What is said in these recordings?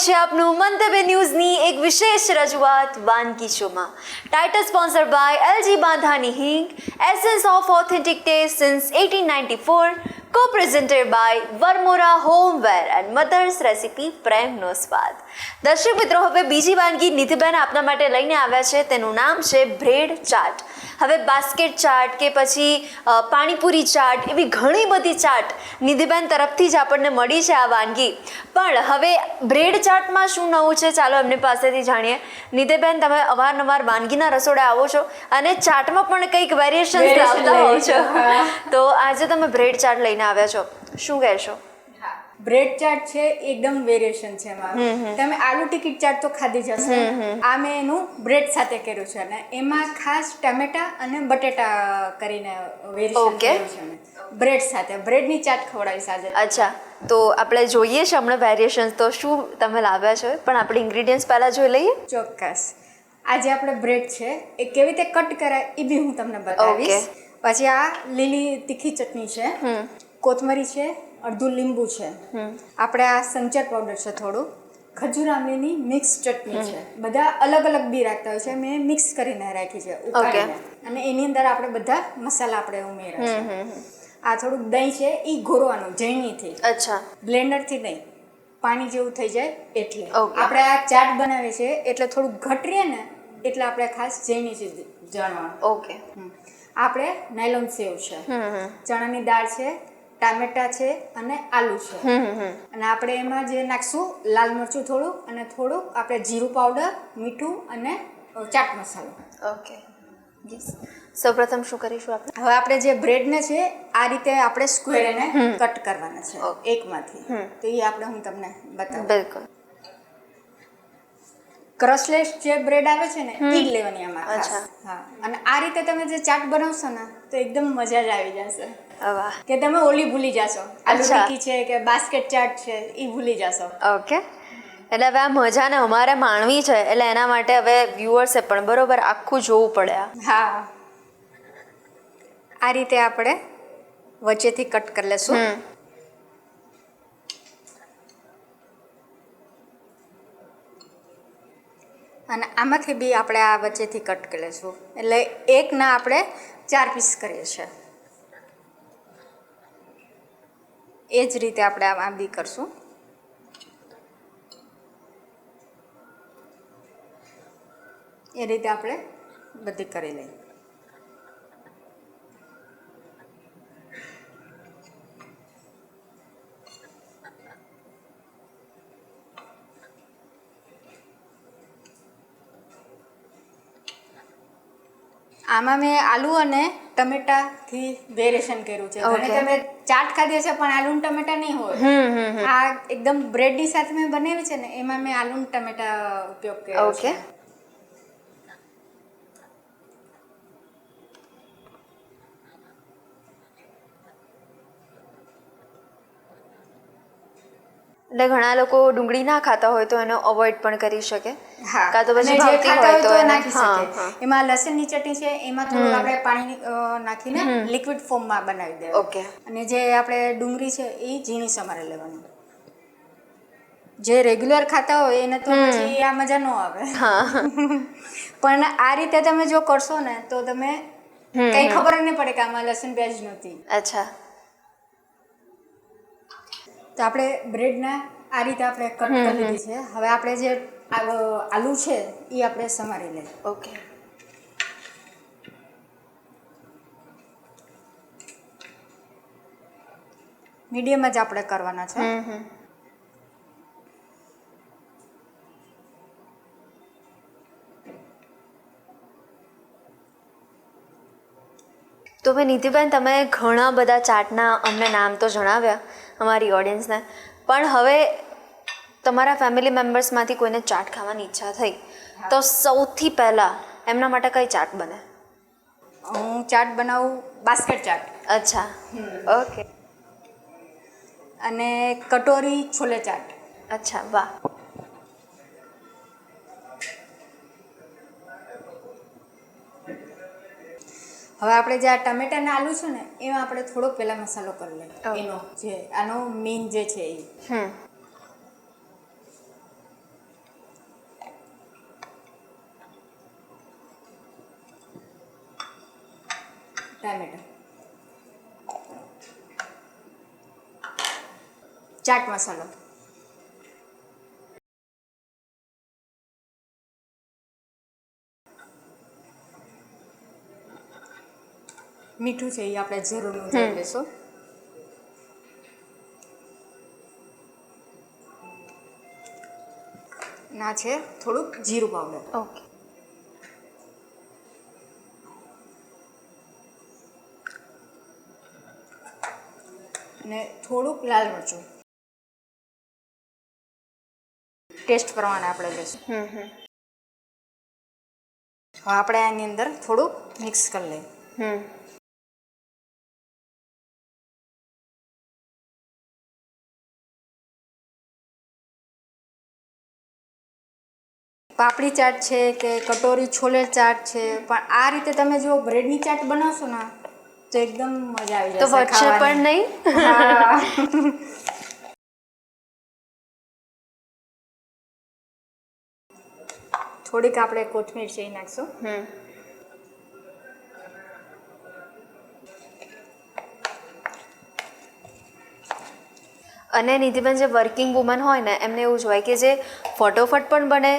છે આપનું મંતવ્ય ન્યૂઝની એક વિશેષ રજૂઆત વાનગી શોમાં. Title sponsor by LG Bandhani Hing, essence of authentic taste since 1894, co-presented by Varmora homeware and Mother's Recipe પ્રેમનો સ્વાદ. દર્શક મિત્રો, હવે બીજી વાનગી નિધિબેન આપના માટે લઈને આવ્યા છે. તેનું નામ છે બ્રેડ ચાટ. હવે બાસ્કેટ ચાટ કે પછી પાણીપુરી ચાટ, એવી ઘણી બધી ચાટ નિધિબેન તરફથી જ આપણને મળી છે આ વાનગી. પણ હવે બ્રેડ ચાટમાં શું નવું છે, ચાલો એમની પાસેથી જાણીએ. નિધિબેન, તમે અવારનવાર વાનગીના રસોડા આવો છો અને ચાટમાં પણ કંઈક વેરિએશન્સ લાવતા હોવ છો, તો આજે તમે બ્રેડ ચાટ લઈને આવ્યા છો, શું કહેશો? બ્રેડ ચાટ છે, એકદમ વેરિએશન છે એમાં. તમે આલુ ટિકિટ ચાટ તો ખાધી જ હશે. આ મેં એનું બ્રેડ સાથે કર્યું છે અને એમાં ખાસ ટમેટા અને બટેટા કરીને વેરિએશન કર્યું છે મેં બ્રેડ સાથે. બ્રેડની ચાટ ખવડાવીશ આજે. અચ્છા, તો આપણે જોઈએ છે હમણાં વેરિએશન્સ, તો શું તમે લાવ્યા છો, પણ આપણે ઇન્ગ્રીડિયન્ટ્સ પહેલાં જોઈ લઈએ. ચોક્કસ. આજે આપણે બ્રેડ છે એ કેવી રીતે કટ કરાય એ બી હું તમને બતાવીશ. પછી આ લીલી તીખી ચટણી છે, કોથમરી છે, અડધું લીંબુ છે, આપણે આ સંચર પાવડર છે, થોડું ખજૂર આંબલીની મિક્સ ચટણી છે. બધા અલગ અલગ બી રાખતા હોય છે, મેં મિક્સ કરીને રાખી છે ઉકાળીને. અને એની અંદર આપણે બધા મસાલા આપણે ઉમેર્યા છે. આ થોડુંક દહીં છે, એ ઘોરવાનું ઝીણીથી. અચ્છા, બ્લેન્ડરથી નહીં, પાણી જેવું થઈ જાય એટલે. આપણે આ ચાટ બનાવીએ છીએ એટલે થોડુંક ઘટરીએ ને એટલે આપણે ખાસ ઝીણીથી જાણવાનું. ઓકે. આપણે નાયલોન સેવ છે, ચણાની દાળ છે, ટામેટા છે અને આલુ છે. અને આપણે એમાં જે નાખશું લાલ મરચું થોડું અને થોડું આપણે જીરું પાવડર, મીઠું અને ચાટ મસાલો. ઓકે. સૌપ્રથમ શું કરીશું આપણે? હવે આપણે જે બ્રેડને છે આ રીતે આપણે સ્ક્વેર એને કટ કરવાના છે એકમાંથી. તો એ આપણે હું તમને બતાવું. બિલકુલ. ક્રશલેસ જે બ્રેડ આવે છે ને એ જ લેવાની આમાં. અચ્છા. હા, અને આ રીતે તમે જે ચાટ બનાવશો ને તો એકદમ મજા જ આવી જશે. વાહ. કે તમે ઓલી ભૂલી જશો, આલુ ટિક્કી છે કે બાસ્કેટ ચાટ છે એ ભૂલી જશો. ઓકે. એટલે હવે આ મજાને અમારે માણવી છે, એટલે એના માટે હવે વ્યુઅર્સે પણ બરોબર આખું જોવું પડે. હા, આ રીતે આપણે વચ્ચેથી કટ કરી લેશું. અને આમાંથી બી આપણે આ વચ્ચેથી કટ કરી લઈશું. એટલે એકના આપણે 4 પીસ કરીએ છીએ. એ જ રીતે આપણે આ બી કરશું. એ રીતે આપણે બધી કરી લઈએ. આમાં મેં આલુ અને ટમેટાથી વેરિએશન કર્યું છે. અને તમે ચાટ ખાધી હશે પણ આલુ અને ટમેટા નહીં હોય. આ એકદમ બ્રેડની સાથે મેં બનાવી છે ને એમાં મેં આલુ અને ટમેટા ઉપયોગ કર્યો છે. એટલે ઘણા લોકો ડુંગળી ના ખાતા હોય તો એનો અવોઇડ પણ કરી શકે. હા, કાં તો પછી જે ભાવતી ખાતા હોય હોય તો તો નાખી શકે. એમાં લસણની ચટણી છે, એમાં થોડું આપણે પાણી નાખીને લિક્વિડ ફોર્મમાં બનાવી દેવાનું. ઓકે. અને જે આપણે ડુંગળી છે એ ઝીણી સમારે લેવાની. જે રેગ્યુલર ખાતા હોય એને તો પછી આ મજા ન આવે. પણ આ રીતે તમે જો કરશો ને તો તમે કંઈ ખબર નહીં પડે કે આમાં લસણ પ્યાજ નથી. અચ્છા. તો આપણે બ્રેડના આ રીતે આપણે કટ કરી લીધી છે. હવે આપણે જે આલુ છે એ આપણે સમારી લઈએ. ઓકે. મીડિયમ જ આપણે કરવાના છે. તો ભાઈ નીતિબેન, તમે ઘણા બધા ચાટના અમને નામ તો જણાવ્યા અમારી ઓડિયન્સને, પણ હવે તમારા ફેમિલી મેમ્બર્સમાંથી કોઈને ચાટ ખાવાની ઈચ્છા થઈ તો સૌથી પહેલાં એમના માટે કઈ ચાટ બને? હું ચાટ બનાવું બાસ્કેટ ચાટ. અચ્છા. ઓકે. અને કટોરી છોલે ચાટ. અચ્છા, વાહ. હવે આપણે જે આ ટમેટા અને આલુ છે ને એમાં આપણે થોડોક પહેલા મસાલો કરી લઈએ. એનો જે આનો મેઇન જે છે એ ટામેટા, ચાટ મસાલો, મીઠું છે એ આપણે જરૂરનું જોઈ લેશું. ના છે થોડુંક જીરું પાવડર, ઓકે. અને થોડુંક લાલ મરચું ટેસ્ટ પ્રમાણે આપણે લઈશું. હવે આપણે આની અંદર થોડુંક મિક્સ કરી લઈએ. પાપડી ચાટ છે કે કટોરી છોલે ચાટ છે, પણ આ રીતે તમે જો બ્રેડની ચાટ બનાવશો ને તો એકદમ મજા આવી તો જશે વધશે પણ નહીં. હા. થોડીક આપણે કોથમીર છે નાખશું. અને નિધિબેન જે વર્કિંગ વુમન હોય ને એમને એવું જ હોય કે જે ફટોફટ પણ બને,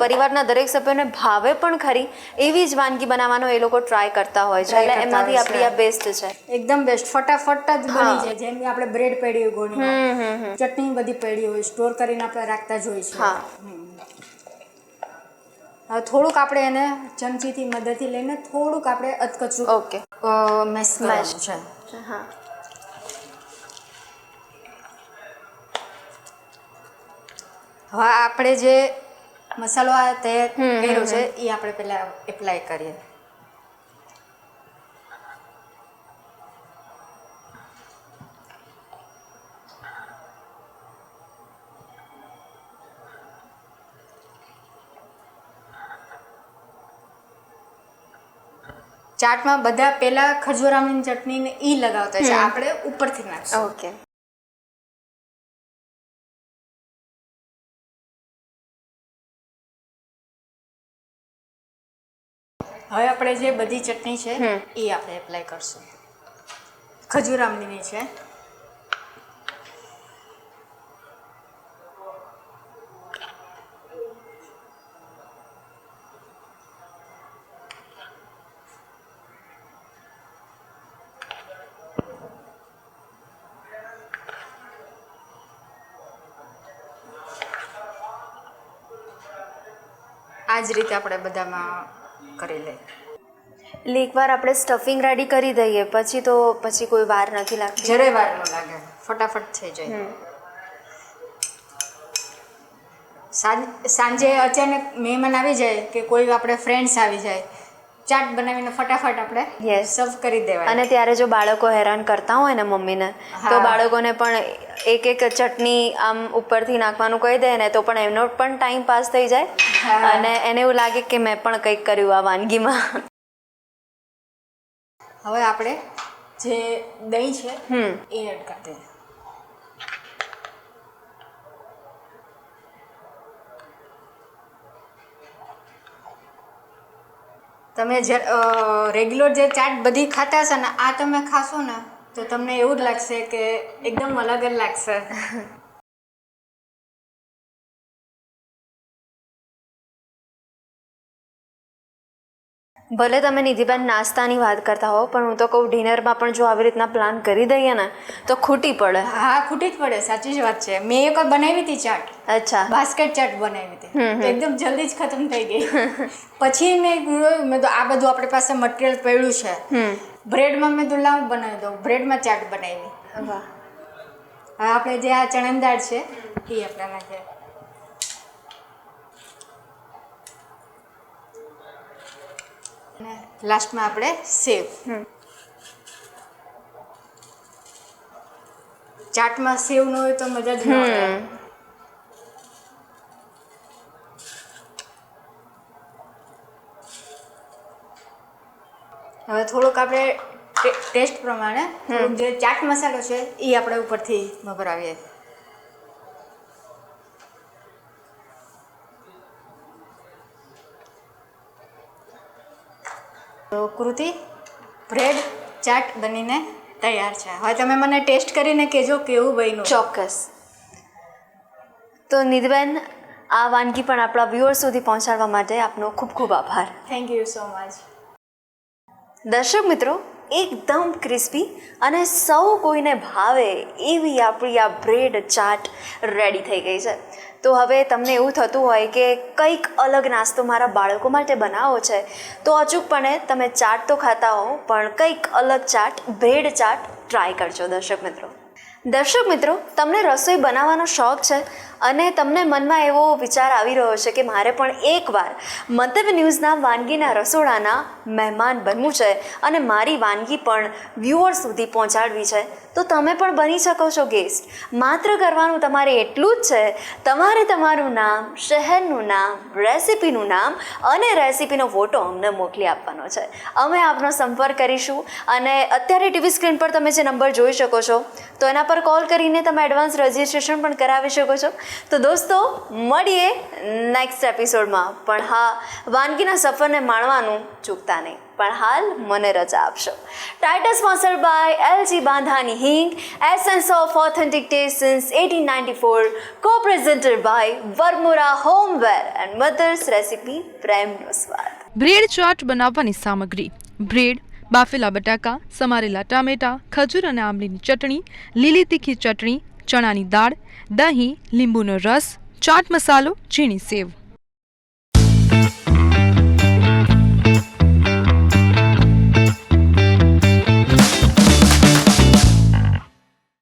પરિવારના દરેક સભ્યોને ભાવે પણ ખરી એવી જ વાનગી બનાવવાનો એ લોકો ટ્રાય કરતા હોય છે. એટલે એમાંથી આપણી આ બેસ્ટ છે, એકદમ બેસ્ટ, ફટાફટ જ બની જાય. જેમ કે આપણે બ્રેડ પડી હોય ગોળીમાં, ચટણી બધી પડી હોય, સ્ટોર કરીને આપણે રાખતા જ હોય છે. હવે થોડુંક આપણે એને ચમચીથી મદદથી લઈને થોડુંક આપણે અધકચરું ઓકે મેશ કરવાનું છે. હા. હવે આપણે જે મસાલો તૈયાર કર્યો છે એ આપણે પહેલાં એપ્લાય કરીએ. ચાટમાં બધા પહેલા ખજૂર આમલીની ચટણીને ઈ લગાવતા છે, આપણે ઉપરથી નાખશું. ઓકે. હવે આપણે જે બધી ચટણી છે એ આપણે એપ્લાય કરશું. ખજૂર આમલીની છે, આ જ રીતે આપણે બધામાં કરી લઈએ. એટલે એકવાર આપણે સ્ટફિંગ રેડી કરી દઈએ પછી કોઈ વાર નથી લાગતી. જરાય વાર ન લાગે, ફટાફટ થઈ જાય. સાંજે અચાનક મહેમાન આવી જાય કે કોઈ આપણે ફ્રેન્ડ્સ આવી જાય, ચાટ બનાવીને ફટાફટ આપણે સર્વ કરી દેવાય. અને ત્યારે જો બાળકો હેરાન કરતા હોય ને મમ્મીને, તો બાળકોને પણ એક ચટણી આમ ઉપરથી નાખવાનું કહી દે ને તો પણ એમનો પણ ટાઈમ પાસ થઈ જાય અને એને એવું લાગે કે મેં પણ કંઈક કર્યું આ વાનગીમાં. હવે આપણે જે દહીં છે એ એડ કરી દઈએ. તમે જે રેગ્યુલર જે ચાટ બધી ખાતા હશે ને, આ તમે ખાશો ને તો તમને એવું જ લાગશે કે એકદમ અલગ જ લાગશે. ભલે તમે નિધિબેન નાસ્તાની વાત કરતા હો, પણ હું તો કહું ડિનરમાં પણ જો આવી રીતના પ્લાન કરી દઈએ ને તો ખૂટી પડે. હા, ખૂટી જ પડે, સાચી જ વાત છે. મેં એક બનાવી હતી ચાટ. અચ્છા. બાસ્કેટ ચાટ બનાવી હતી, એકદમ જલ્દી જ ખતમ થઈ ગઈ. પછી મેં તો આ બધું આપણી પાસે મટીરિયલ પડ્યું છે, બ્રેડમાં મેં તો લાવ બનાવી દઉં, બ્રેડમાં ચાટ બનાવી. વાહ. હવે આપણે જે આ ચણાની દાળ છે એ આપણે નાખીએ. લાસ્ટમાં આપણે સેવ. ચાટમાં સેવ ન હોય તો મજા જ ન આવે. હવે થોડુંક આપણે ટેસ્ટ પ્રમાણે થોડુંક જે ચાટ મસાલો છે એ આપણે ઉપરથી ભભરાવીએ. તો કૃતિ, બ્રેડ ચાટ બનીને તૈયાર છે. હવે તમે મને ટેસ્ટ કરીને કહેજો કેવું બન્યું. ચોક્કસ. તો નિધિબેન, આ વાનગી પણ આપણા વ્યુઅર્સ સુધી પહોંચાડવા માટે આપનો ખૂબ ખૂબ આભાર. Thank you so much. દર્શક મિત્રો, એકદમ ક્રિસ્પી અને સૌ કોઈને ભાવે એવી આપણી આ બ્રેડ ચાટ રેડી થઈ ગઈ છે. તો હવે તમને એવું થતું હોય કે કંઈક અલગ નાસ્તો મારા બાળકો માટે બનાવો છે, તો અચૂકપણે તમે ચાટ તો ખાતા હો, પણ કંઈક અલગ ચાટ, બ્રેડ ચાટ ટ્રાય કરજો. દર્શક મિત્રો, તમને રસોઈ બનાવવાનો શોખ છે અને તમને મનમાં એવો વિચાર આવી રહ્યો છે કે મારે પણ એકવાર મંતવ્ય ન્યૂઝના વાનગીના રસોડાના મહેમાન બનવું છે અને મારી વાનગી પણ વ્યુઅર્સ સુધી પહોંચાડવી છે, તો તમે પણ બની શકો છો ગેસ્ટ. માત્ર કરવાનું તમારે એટલું જ છે, તમારે તમારું નામ, શહેરનું નામ, રેસિપીનું નામ અને રેસિપીનો ફોટો અમને મોકલી આપવાનો છે. અમે આપનો સંપર્ક કરીશું અને અત્યારે ટીવી સ્ક્રીન પર તમે જે નંબર જોઈ શકો છો, તો એના પર કોલ કરીને તમે એડવાન્સ રજિસ્ટ્રેશન પણ કરાવી શકો છો. તો દોસ્તો, મળીએ નેક્સ્ટ એપિસોડમાં. પણ હા, વાનગીના સફરને માણવાનું ચૂકતા નહીં. પણ હાલ મને રજા આપશો. Title sponsored by LG Bandhani Hing, essence of authentic taste since 1894, co-presented by Varmora homeware and Mother's Recipe, પ્રેમનો સ્વાદ. બ્રેડ ચાટ બનાવવાની સામગ્રી: બ્રેડ, બાફેલા બટાકા, સમારેલા ટામેટા, ખજૂર અને આંબલીની ચટણી, લીલી તીખી ચટણી, ચણાની દાળ, દહીં, લીંબુનો રસ, ચાટ મસાલો, ઝીણી સેવ.